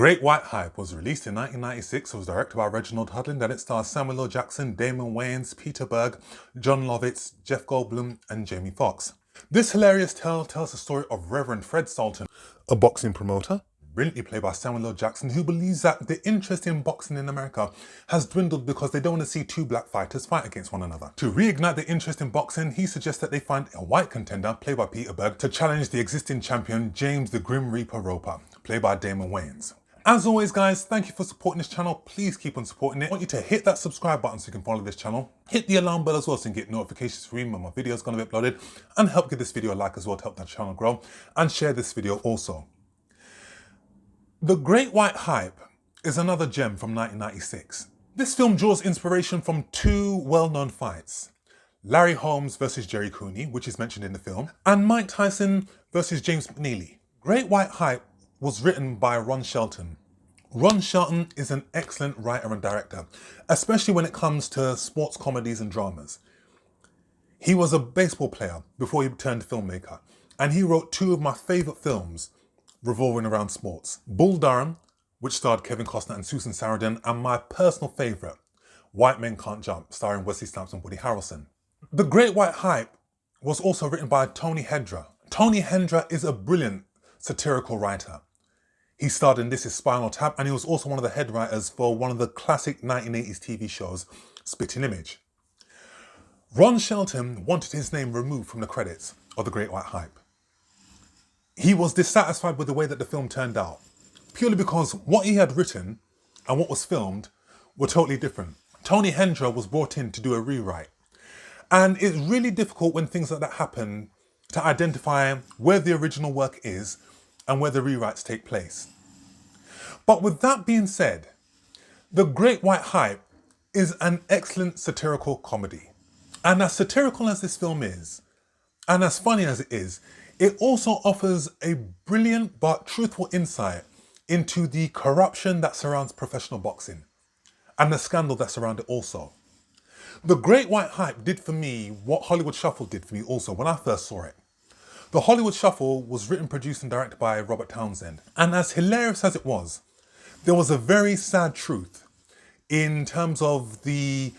Great White Hype was released in 1996. It was directed by Reginald Hudlin. Then it stars Samuel L. Jackson, Damon, Wayans, Peter Berg, Jon Lovitz, Jeff Goldblum, and Jamie Foxx. This hilarious tale tells the story of Reverend Fred Sultan, a boxing promoter, brilliantly played by Samuel L. Jackson, who believes that the interest in boxing in America has dwindled because they don't want to see two black fighters fight against one another. To reignite the interest in boxing, he suggests that they find a white contender, played by Peter Berg, to challenge the existing champion, James the Grim Reaper Roper, played by Damon Wayans. As always guys, thank you for supporting this channel. Please keep on supporting it. I want you to hit that subscribe button so you can follow this channel. Hit the alarm bell as well so you can get notifications for when my video is going to be uploaded, and help give this video a like as well to help that channel grow, and share this video also. The Great White Hype is another gem from 1996. This film draws inspiration from two well-known fights. Larry Holmes versus Jerry Cooney, which is mentioned in the film, and Mike Tyson versus James McNeely. Great White Hype was written by Ron Shelton. Ron Shelton is an excellent writer and director, especially when it comes to sports comedies and dramas. He was a baseball player before he turned filmmaker, and he wrote two of my favourite films revolving around sports. Bull Durham, which starred Kevin Costner and Susan Sarandon, and my personal favourite, White Men Can't Jump, starring Wesley Snipes and Woody Harrelson. The Great White Hype was also written by Tony Hendra. Tony Hendra is a brilliant satirical writer. He starred in This Is Spinal Tap, and he was also one of the head writers for one of the classic 1980s TV shows, Spitting Image. Ron Shelton wanted his name removed from the credits of The Great White Hype. He was dissatisfied with the way that the film turned out, purely because what he had written and what was filmed were totally different. Tony Hendra was brought in to do a rewrite, and it's really difficult when things like that happen to identify where the original work is and where the rewrites take place. But with that being said, The Great White Hype is an excellent satirical comedy. And as satirical as this film is, and as funny as it is, it also offers a brilliant but truthful insight into the corruption that surrounds professional boxing, and the scandal that surrounds it also. The Great White Hype did for me what Hollywood Shuffle did for me also when I first saw it. The Hollywood Shuffle was written, produced and directed by Robert Townsend. And as hilarious as it was, there was a very sad truth in terms of the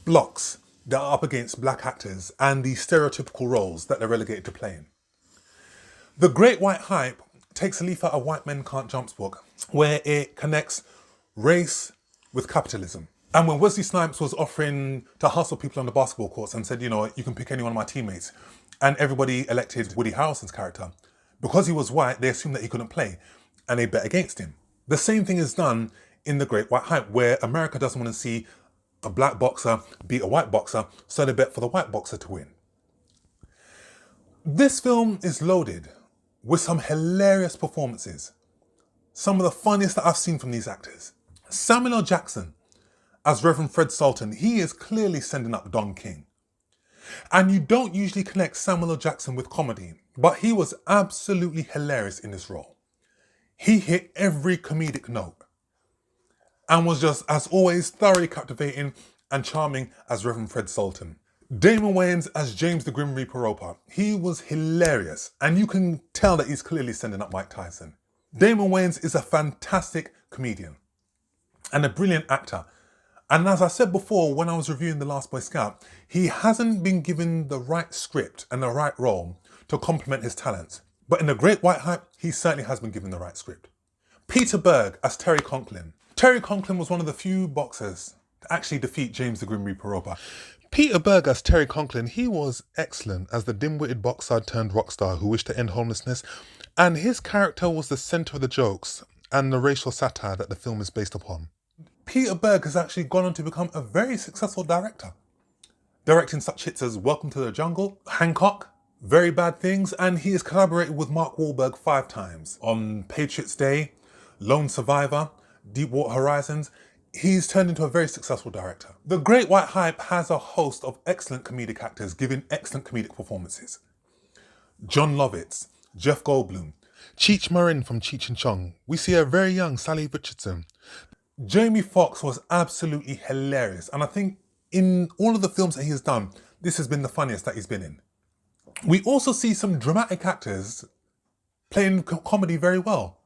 blocks that are up against black actors and the stereotypical roles that they're relegated to playing. The Great White Hype takes a leaf out of White Men Can't Jump's book, where it connects race with capitalism. And when Wesley Snipes was offering to hustle people on the basketball courts and said, you know, you can pick any one of my teammates, and everybody elected Woody Harrelson's character, because he was white, they assumed that he couldn't play, and they bet against him. The same thing is done in The Great White Hype, where America doesn't want to see a black boxer beat a white boxer, so they bet for the white boxer to win. This film is loaded with some hilarious performances, some of the funniest that I've seen from these actors. Samuel L. Jackson as Reverend Fred Sultan, he is clearly sending up Don King. And you don't usually connect Samuel L. Jackson with comedy, but he was absolutely hilarious in this role. He hit every comedic note and was just, as always, thoroughly captivating and charming as Reverend Fred Sultan. Damon Wayans as James the Grim Reaper Roper, he was hilarious, and you can tell that he's clearly sending up Mike Tyson. Damon Wayans is a fantastic comedian and a brilliant actor. And as I said before, when I was reviewing The Last Boy Scout, he hasn't been given the right script and the right role to complement his talents. But in The Great White Hype, he certainly has been given the right script. Peter Berg as Terry Conklin. Terry Conklin was one of the few boxers to actually defeat James the Grim Reaper Roper. Peter Berg as Terry Conklin, he was excellent as the dim-witted boxer turned rock star who wished to end homelessness. And his character was the centre of the jokes and the racial satire that the film is based upon. Peter Berg has actually gone on to become a very successful director, directing such hits as Welcome to the Jungle, Hancock, Very Bad Things, and he has collaborated with Mark Wahlberg 5 times on Patriots Day, Lone Survivor, Deepwater Horizons. He's turned into a very successful director. The Great White Hype has a host of excellent comedic actors giving excellent comedic performances. Jon Lovitz, Jeff Goldblum, Cheech Marin from Cheech and Chong. We see a very young Sally Richardson. Jamie Foxx was absolutely hilarious, and I think in all of the films that he has done, this has been the funniest that he's been in. We also see some dramatic actors playing comedy very well.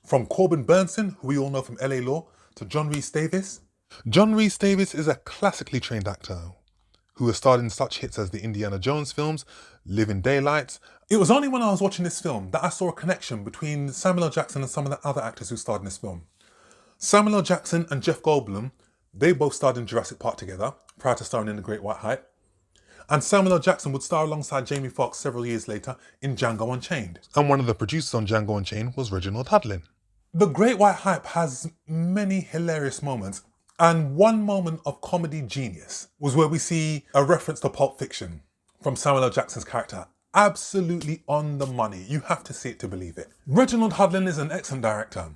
From Corbin Burnson, who we all know from LA Law, to John Rhys Davies. John Rhys Davies is a classically trained actor who has starred in such hits as the Indiana Jones films, Living Daylights. It was only when I was watching this film that I saw a connection between Samuel L. Jackson and some of the other actors who starred in this film. Samuel L. Jackson and Jeff Goldblum, they both starred in Jurassic Park together, prior to starring in The Great White Hype. And Samuel L. Jackson would star alongside Jamie Foxx several years later in Django Unchained. And one of the producers on Django Unchained was Reginald Hudlin. The Great White Hype has many hilarious moments, and one moment of comedy genius was where we see a reference to Pulp Fiction from Samuel L. Jackson's character. Absolutely on the money. You have to see it to believe it. Reginald Hudlin is an excellent director.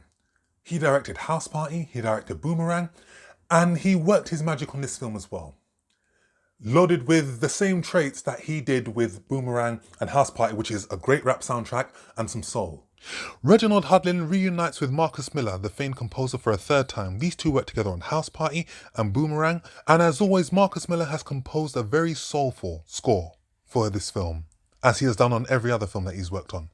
He directed House Party, he directed Boomerang, and he worked his magic on this film as well. Loaded with the same traits that he did with Boomerang and House Party, which is a great rap soundtrack and some soul. Reginald Hudlin reunites with Marcus Miller, the famed composer, for a third time. These two work together on House Party and Boomerang, and as always, Marcus Miller has composed a very soulful score for this film, as he has done on every other film that he's worked on.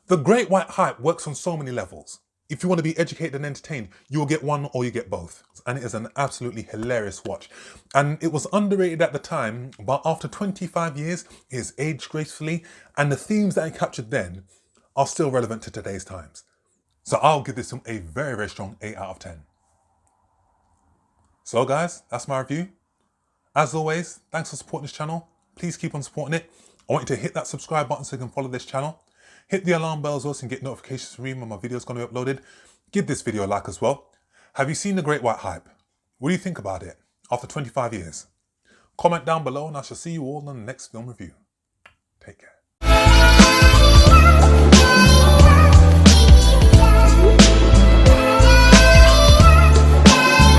The Great White Hype works on so many levels. If you want to be educated and entertained, you'll get one or you get both. And it is an absolutely hilarious watch. And it was underrated at the time, but after 25 years, it has aged gracefully, and the themes that it captured then are still relevant to today's times. So I'll give this film a very, very strong 8 out of 10. So guys, that's my review. As always, thanks for supporting this channel. Please keep on supporting it. I want you to hit that subscribe button so you can follow this channel. Hit the alarm bell as well so you can get notifications from me when my video is going to be uploaded. Give this video a like as well. Have you seen The Great White Hype? What do you think about it after 25 years? Comment down below and I shall see you all in the next film review. Take care.